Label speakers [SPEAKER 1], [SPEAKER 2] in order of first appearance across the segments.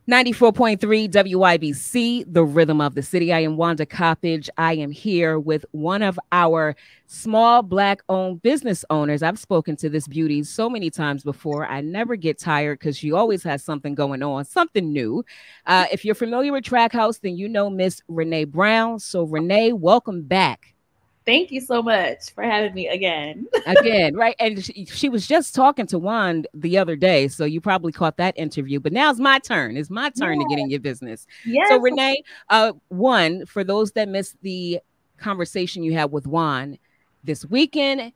[SPEAKER 1] 94.3 WYBC, the rhythm of the city. I am Wanda Coppage. I am here with one of our small Black-owned business owners. I've spoken to this beauty so many times before. I never get tired because she always has something going on, something new. If you're familiar with Trachouse, then you know Miss Renee Brown. So Renee, welcome back.
[SPEAKER 2] Thank you so much for having me again.
[SPEAKER 1] Again, right? And she was just talking to Juan the other day, so you probably caught that interview. But now it's my turn. It's my turn to get in your business. So
[SPEAKER 2] Yes.
[SPEAKER 1] Renee, one, for those that missed the conversation you had with Juan this weekend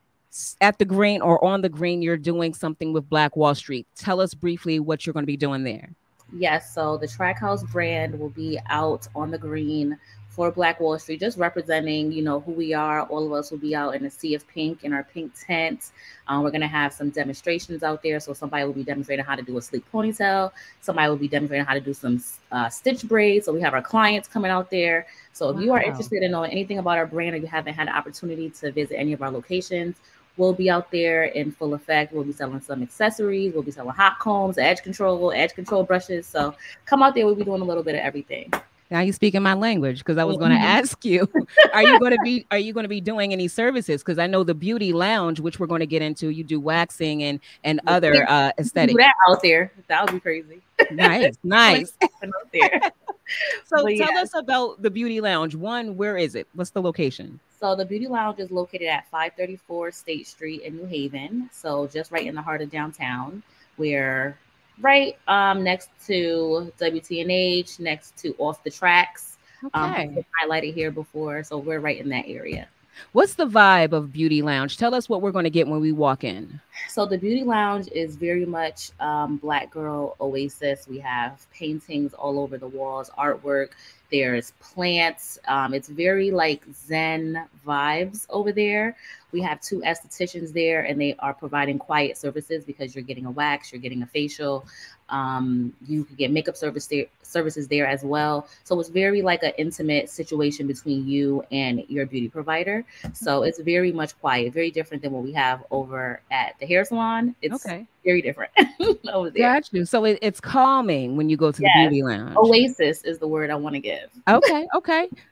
[SPEAKER 1] at the Green or on the Green, you're doing something with Black Wall Street. Tell us briefly what you're going to be doing there.
[SPEAKER 2] Yes. So the Trachouse brand will be out on the Green for Black Wall Street, just representing, who we are. All of us will be out in a sea of pink in our pink tent. We're going to have some demonstrations out there. So somebody will be demonstrating how to do a sleek ponytail. Somebody will be demonstrating how to do some stitch braids. So we have our clients coming out there. So if you are interested in knowing anything about our brand or you haven't had an opportunity to visit any of our locations, we'll be out there in full effect. We'll be selling some accessories. We'll be selling hot combs, edge control brushes. So come out there. We'll be doing a little bit of everything.
[SPEAKER 1] Now you speaking my language, because I was going to ask you, are you going to be doing any services? Because I know the Beauty Lounge, which we're going to get into, you do waxing and other aesthetic.
[SPEAKER 2] Do that out there. That would be crazy.
[SPEAKER 1] Nice. So
[SPEAKER 2] yeah.
[SPEAKER 1] Tell us about the Beauty Lounge. One, where is it? What's the location?
[SPEAKER 2] So the Beauty Lounge is located at 534 State Street in New Haven. So just right in the heart of downtown. We're right next to WTNH, next to Off the Tracks.
[SPEAKER 1] Okay.
[SPEAKER 2] Highlighted here before. So we're right in that area.
[SPEAKER 1] What's the vibe of Beauty Lounge? Tell us what we're going to get when we walk in.
[SPEAKER 2] So the Beauty Lounge is very much Black girl oasis. We have paintings all over the walls, artwork. There's plants. It's very like Zen vibes over there. We have 2 estheticians there, and they are providing quiet services because you're getting a wax, you're getting a facial. You can get makeup services there as well. So it's very like an intimate situation between you and your beauty provider. So it's very much quiet, very different than what we have over at the hair salon. It's very different over there.
[SPEAKER 1] Got you. So it's calming when you go to the Beauty Lounge.
[SPEAKER 2] Oasis is the word I want to give.
[SPEAKER 1] Okay.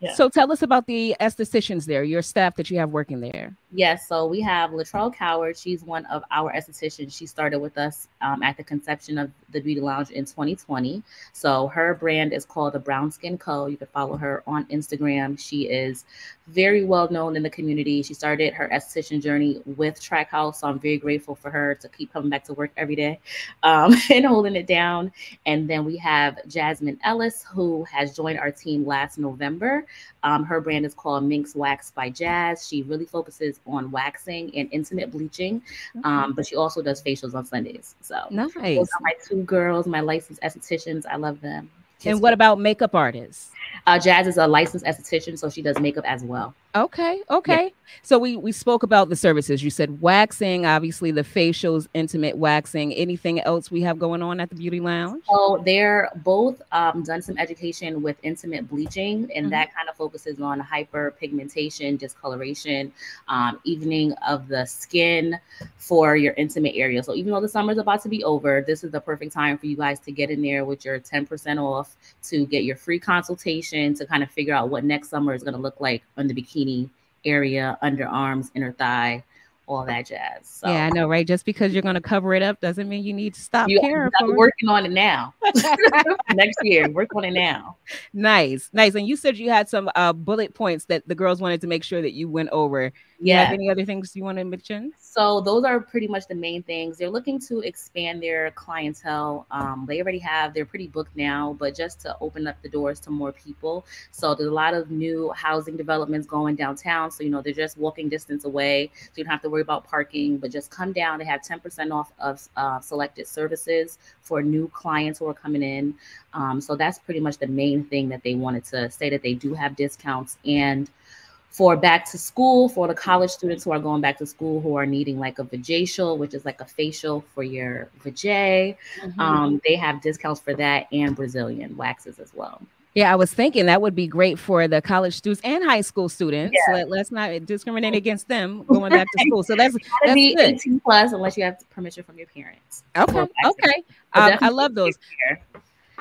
[SPEAKER 2] Yeah.
[SPEAKER 1] So tell us about the estheticians there, your staff that you have working there.
[SPEAKER 2] Yes, so we have Latrell Coward. She's one of our estheticians. She started with us at the conception of the Beauty Lounge in 2020. So her brand is called the Brown Skin Co. You can follow her on Instagram. She is very well known in the community. She started her esthetician journey with Trachouse. So I'm very grateful for her to keep coming back to work every day and holding it down. And then we have Jasmine Ellis, who has joined our team last November. Her brand is called Minx Wax by Jazz. She really focuses on waxing and intimate bleaching, but she also does facials on Sundays. So
[SPEAKER 1] nice.
[SPEAKER 2] Those are my 2 girls, my licensed estheticians. I love them.
[SPEAKER 1] And what about makeup artists?
[SPEAKER 2] Jazz is a licensed esthetician, so she does makeup as well.
[SPEAKER 1] Okay. Yeah. So we spoke about the services. You said waxing, obviously the facials, intimate waxing. Anything else we have going on at the Beauty Lounge?
[SPEAKER 2] So they're both done some education with intimate bleaching, and that kind of focuses on hyperpigmentation, discoloration, evening of the skin for your intimate area. So even though the summer's about to be over, this is the perfect time for you guys to get in there with your 10% off to get your free consultation to kind of figure out what next summer is going to look like on the bikini area, underarms, inner thigh, all that jazz. So,
[SPEAKER 1] yeah, I know, right? Just because you're going to cover it up doesn't mean you need to stop caring for it.
[SPEAKER 2] Working on it now. Next year, work on it now.
[SPEAKER 1] Nice. And you said you had some bullet points that the girls wanted to make sure that you went over. Yeah. You have any other things you want to mention?
[SPEAKER 2] So those are pretty much the main things. They're looking to expand their clientele. They're pretty booked now, but just to open up the doors to more people. So there's a lot of new housing developments going downtown. So, they're just walking distance away. So you don't have to worry about parking, but just come down. They have 10% off of selected services for new clients who are coming in. So that's pretty much the main thing that they wanted to say, that they do have discounts. And for back to school, for the college students who are going back to school, who are needing like a vajacial, which is like a facial for your vajay, they have discounts for that, and Brazilian waxes as well.
[SPEAKER 1] Yeah, I was thinking that would be great for the college students and high school students. Yeah. Let's not discriminate against them going back to school. So that's
[SPEAKER 2] be
[SPEAKER 1] good.
[SPEAKER 2] 18+ unless you have permission from your parents.
[SPEAKER 1] Okay. I love those.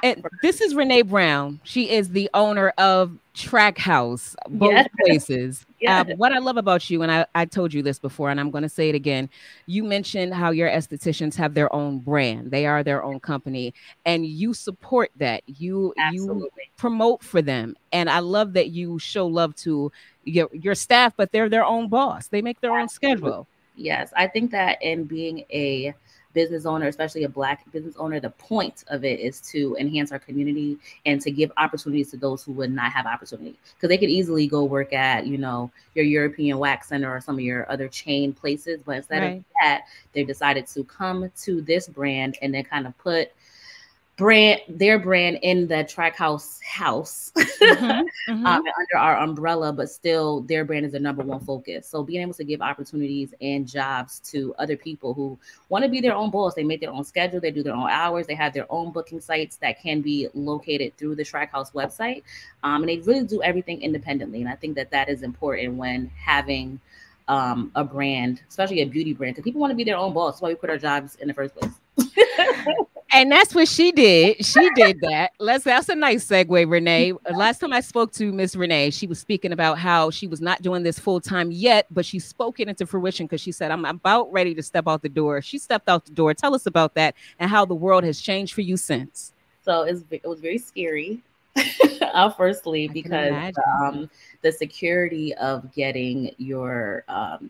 [SPEAKER 1] And this is Renee Brown. She is the owner of Trachouse, both
[SPEAKER 2] Yes.
[SPEAKER 1] places.
[SPEAKER 2] Yes.
[SPEAKER 1] What I love about you, and I told you this before, and I'm going to say it again. You mentioned how your estheticians have their own brand; they are their own company, and you support that. You
[SPEAKER 2] Absolutely.
[SPEAKER 1] promote for them, and I love that you show love to your staff, but they're their own boss. They make their own
[SPEAKER 2] Absolutely.
[SPEAKER 1] schedule.
[SPEAKER 2] Yes, I think that in being a business owner, especially a Black business owner, the point of it is to enhance our community and to give opportunities to those who would not have opportunity. Because they could easily go work at, your European Wax Center or some of your other chain places, but instead of
[SPEAKER 1] Right.
[SPEAKER 2] that, they've decided to come to this brand and then kind of put their brand in the Trackhouse house
[SPEAKER 1] Mm-hmm. Mm-hmm.
[SPEAKER 2] and under our umbrella, but still their brand is the number one focus. So being able to give opportunities and jobs to other people who want to be their own boss, they make their own schedule, they do their own hours, they have their own booking sites that can be located through the Trackhouse website, and they really do everything independently. And I think that that is important when having a brand, especially a beauty brand, because people want to be their own boss. That's why we put our jobs in the first place.
[SPEAKER 1] And that's what she did. She did that. That's a nice segue, Renee. Last time I spoke to Miss Renee, she was speaking about how she was not doing this full time yet, but she spoke it into fruition because she said, I'm about ready to step out the door. She stepped out the door. Tell us about that and how the world has changed for you since.
[SPEAKER 2] So it was very scary, firstly,
[SPEAKER 1] I can
[SPEAKER 2] because
[SPEAKER 1] imagine.
[SPEAKER 2] the security of getting your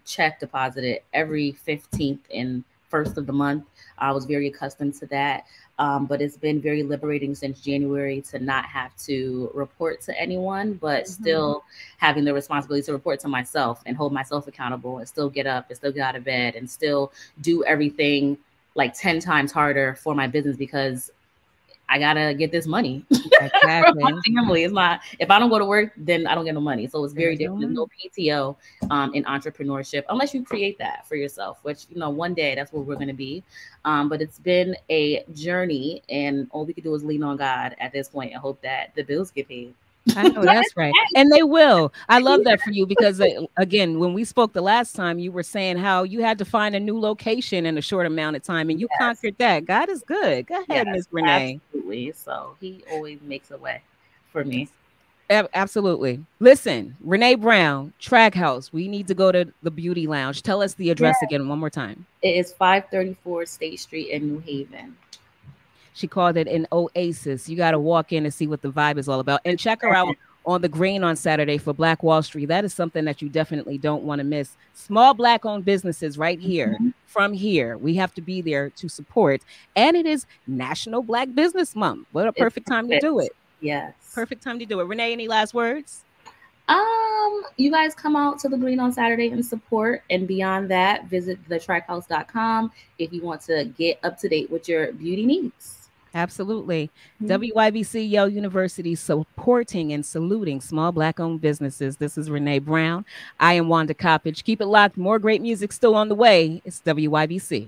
[SPEAKER 2] check deposited every 15th and first of the month, I was very accustomed to that. But it's been very liberating since January to not have to report to anyone, but still having the responsibility to report to myself and hold myself accountable and still get up and still get out of bed and still do everything like 10 times harder for my business because I gotta get this money from my
[SPEAKER 1] Exactly.
[SPEAKER 2] family. It's not if I don't go to work, then I don't get no money. So it's very
[SPEAKER 1] There's no
[SPEAKER 2] different. There's
[SPEAKER 1] money.
[SPEAKER 2] no PTO in entrepreneurship unless you create that for yourself. Which one day that's where we're gonna be. But it's been a journey, and all we can do is lean on God at this point and hope that the bills get paid.
[SPEAKER 1] I know that's right. And they will. I love that for you because, again, when we spoke the last time, you were saying how you had to find a new location in a short amount of time and you
[SPEAKER 2] Yes,
[SPEAKER 1] conquered that. God is good. Go ahead,
[SPEAKER 2] yes,
[SPEAKER 1] Miss Renee.
[SPEAKER 2] absolutely. So He always makes a way for me.
[SPEAKER 1] Absolutely. Listen, Renee Brown, Track House. We need to go to the Beauty Lounge. Tell us the
[SPEAKER 2] Yeah,
[SPEAKER 1] address again one more time.
[SPEAKER 2] it is 534 State Street in New Haven.
[SPEAKER 1] She called it an oasis. You got to walk in and see what the vibe is all about. And check her out on the Green on Saturday for Black Wall Street. That is something that you definitely don't want to miss. Small Black owned businesses right here. From here, we have to be there to support. And it is National Black Business Month. What a
[SPEAKER 2] It's
[SPEAKER 1] perfect time to do
[SPEAKER 2] perfect.
[SPEAKER 1] it.
[SPEAKER 2] Yes.
[SPEAKER 1] Perfect time to do it. Renee, any last words?
[SPEAKER 2] You guys come out to the Green on Saturday and support. And beyond that, visit thetrackhouse.com if you want to get up to date with your beauty needs.
[SPEAKER 1] Absolutely.
[SPEAKER 2] Mhm.
[SPEAKER 1] WYBC Yale University supporting and saluting small Black owned businesses. This is Renee Brown. I am Wanda Coppage. Keep it locked. More great music still on the way. It's WYBC.